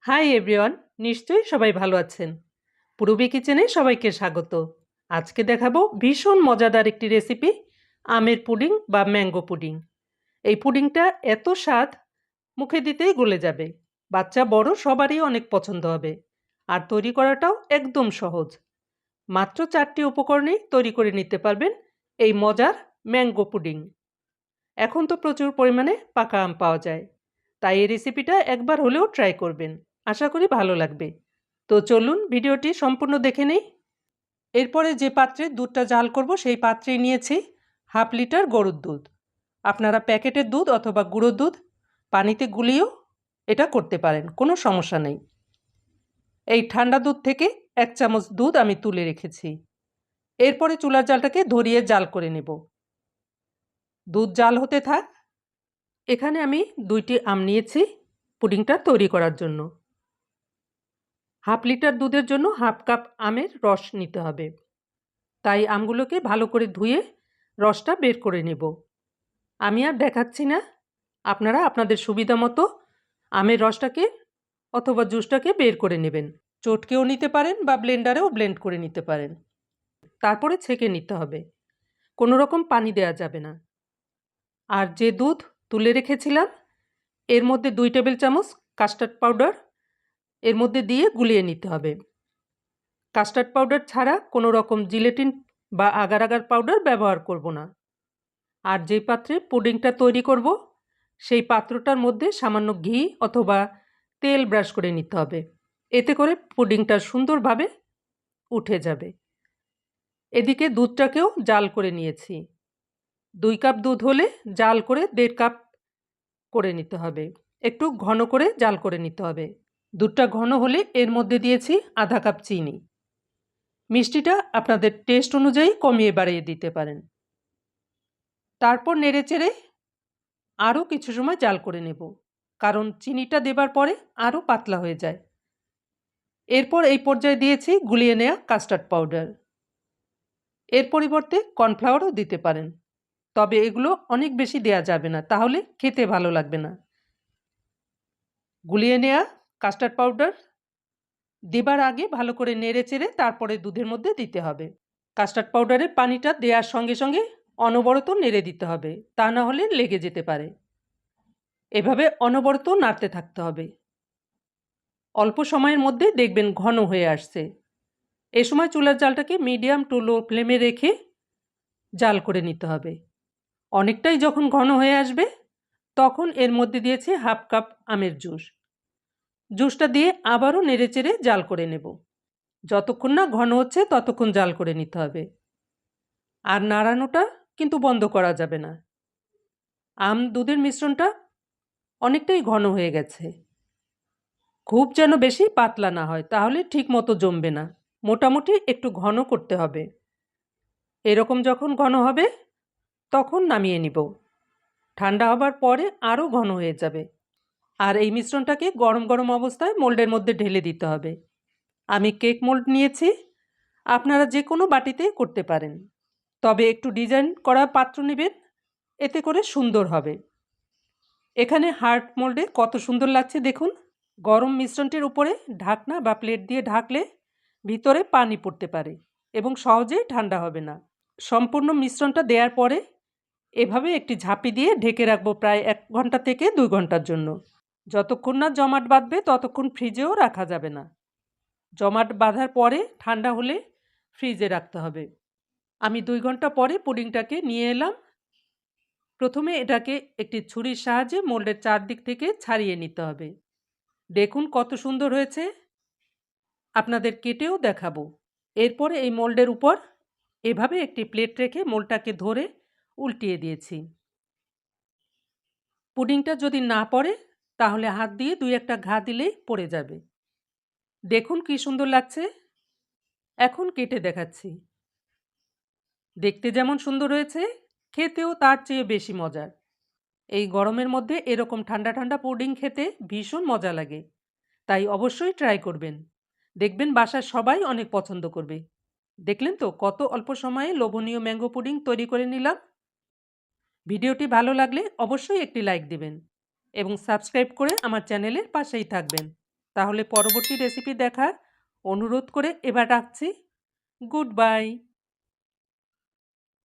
Hi everyone, নিশ্চয়ই সবাই ভালো আছেন। পূরবী কিচেনে সবাইকে স্বাগত। আজকে দেখাবো ভীষণ মজাদার একটি রেসিপি, আমের পুডিং বা ম্যাঙ্গো পুডিং। এই পুডিংটা এত স্বাদ, মুখে দিতেই গলে যাবে। বাচ্চা বড় সবারই অনেক পছন্দ হবে। আর তৈরি করাটাও একদম সহজ। মাত্র 4টি উপকরণেই তৈরি করে নিতে পারবেন এই মজার ম্যাঙ্গো পুডিং। এখন তো প্রচুর পরিমাণে পাকা আম পাওয়া যায়, তাই এই রেসিপিটা একবার হলেও ট্রাই করবেন। আশা করি ভালো লাগবে। তো চলুন ভিডিওটি সম্পূর্ণ দেখে নেই। এরপরে যে পাত্রে দুধটা জাল করব সেই পাত্রেই নিয়েছি হাফ লিটার গরুর দুধ। আপনারা প্যাকেটের দুধ অথবা গুঁড়োর দুধ পানিতে গুলিয়েও এটা করতে পারেন, কোনো সমস্যা নেই। এই ঠান্ডা দুধ থেকে 1 চামচ দুধ আমি তুলে রেখেছি। এরপরে চুলার জালটাকে ধরিয়ে জাল করে নেব। দুধ জাল হতে থাক। এখানে আমি 2টি আম নিয়েছি পুডিংটা তৈরি করার জন্য। হাফ লিটার দুধের জন্য হাফ কাপ আমের রস নিতে হবে। তাই আমগুলোকে ভালো করে ধুয়ে রসটা বের করে নেব। আমি আর দেখাচ্ছি না, আপনারা আপনাদের সুবিধা মতো আমের রসটাকে অথবা জুসটাকে বের করে নেবেন। চটকেও নিতে পারেন বা ব্লেন্ডারেও ব্লেন্ড করে নিতে পারেন। তারপরে ছেঁকে নিতে হবে, কোনো রকম পানি দেওয়া যাবে না। আর যে দুধ তুলে রেখেছিলাম এর মধ্যে 2 টেবিল চামচ কাস্টার্ড পাউডার এর মধ্যে দিয়ে গুলিয়ে নিতে হবে। কাস্টার্ড পাউডার ছাড়া কোনো রকম জিলেটিন বা আগার আগার পাউডার ব্যবহার করব না। আর যে পাত্রে পুডিংটা তৈরি করব সেই পাত্রটার মধ্যে সামান্য ঘি অথবা তেল ব্রাশ করে নিতে হবে। এতে করে পুডিংটা সুন্দরভাবে উঠে যাবে। এদিকে দুধটাকেও জাল করে নিয়েছি। 2 কাপ দুধ হলে জাল করে 1.5 কাপ করে নিতে হবে। একটু ঘন করে জাল করে নিতে হবে। দুধটা ঘন হলে এর মধ্যে দিয়েছি আধা কাপ চিনি। মিষ্টিটা আপনাদের টেস্ট অনুযায়ী কমিয়ে বাড়িয়ে দিতে পারেন। তারপর নেড়েচেড়ে আরও কিছু সময় জাল করে নেব, কারণ চিনিটা দেবার পরে আরও পাতলা হয়ে যায়। এরপর এই পর্যায়ে দিয়েছি গুলিয়ে নেওয়া কাস্টার্ড পাউডার। এর পরিবর্তে কর্নফ্লাওয়ারও দিতে পারেন, তবে এগুলো অনেক বেশি দেয়া যাবে না, তাহলে খেতে ভালো লাগবে না। গুলিয়ে নেওয়া কাস্টার্ড পাউডার দেবার আগে ভালো করে নেড়েচেড়ে তারপরে দুধের মধ্যে দিতে হবে। কাস্টার্ড পাউডারের পানিটা দেওয়ার সঙ্গে সঙ্গে অনবরত নেড়ে দিতে হবে, তা না হলে লেগে যেতে পারে। এভাবে অনবরত নাড়তে থাকতে হবে। অল্প সময়ের মধ্যে দেখবেন ঘন হয়ে আসছে। এ সময় চুলার জালটাকে মিডিয়াম টু লো ফ্লেমে রেখে জাল করে নিতে হবে। অনেকটাই যখন ঘন হয়ে আসবে তখন এর মধ্যে দিয়েছি হাফ কাপ আমের জুস। জুসটা দিয়ে আবারও নেড়েচেড়ে জাল করে নেব। যতক্ষণ না ঘন হচ্ছে ততক্ষণ জাল করে নিতে হবে। আর নাড়ানোটা কিন্তু বন্ধ করা যাবে না। আম দুধের মিশ্রণটা অনেকটাই ঘন হয়ে গেছে। খুব যেন বেশি পাতলা না হয়, তাহলে ঠিক মতো জমবে না। মোটামুটি একটু ঘন করতে হবে। এরকম যখন ঘন হবে তখন নামিয়ে নিব। ঠান্ডা হবার পরে আরও ঘন হয়ে যাবে। আর এই মিশ্রণটাকে গরম গরম অবস্থায় মোল্ডের মধ্যে ঢেলে দিতে হবে। আমি কেক মোল্ড নিয়েছি, আপনারা যে কোনো বাটিতে করতে পারেন, তবে একটু ডিজাইন করা পাত্র নেবেন, এতে করে সুন্দর হবে। এখানে হার্ট মোল্ডে কত সুন্দর লাগছে দেখুন। গরম মিশ্রণটির উপরে ঢাকনা বা প্লেট দিয়ে ঢাকলে ভিতরে পানি পড়তে পারে এবং সহজেই ঠান্ডা হবে না। সম্পূর্ণ মিশ্রণটা দেওয়ার পরে এভাবে একটি ঝাঁপি দিয়ে ঢেকে রাখবো প্রায় 1 ঘন্টা থেকে 2 ঘন্টার জন্য। যতক্ষণ না জমাট বাঁধবে ততক্ষণ ফ্রিজেও রাখা যাবে না। জমাট বাঁধার পরে ঠান্ডা হলে ফ্রিজে রাখতে হবে। আমি 2 ঘন্টা পরে পুডিংটাকে নিয়ে এলাম। প্রথমে এটাকে একটি ছুরির সাহায্যে মোল্ডের চারদিক থেকে ছাড়িয়ে নিতে হবে। দেখুন কত সুন্দর হয়েছে, আপনাদের কেটেও দেখাবো। এরপরে এই মোল্ডের উপর এভাবে একটি প্লেট রেখে মোল্ডটাকে ধরে উল্টিয়ে দিয়েছি। পুডিংটা যদি না পড়ে তাহলে হাত দিয়ে 2-1টা ঘা দিলেই পড়ে যাবে। দেখুন কি সুন্দর লাগছে। এখন কেটে দেখাচ্ছি। দেখতে যেমন সুন্দর হয়েছে, খেতেও তার চেয়ে বেশি মজার। এই গরমের মধ্যে এরকম ঠান্ডা ঠান্ডা পুডিং খেতে ভীষণ মজা লাগে, তাই অবশ্যই ট্রাই করবেন। দেখবেন বাসার সবাই অনেক পছন্দ করবে। দেখলেন তো কত অল্প সময়ে লোভনীয় ম্যাঙ্গো পুডিং তৈরি করে নিলাম। ভিডিওটি ভালো লাগলে অবশ্যই একটি লাইক দিবেন এবং সাবস্ক্রাইব করে আমার চ্যানেলের পাশেই থাকবেন। তাহলে পরবর্তী রেসিপি দেখার অনুরোধ করে এবার রাখছি। Good bye.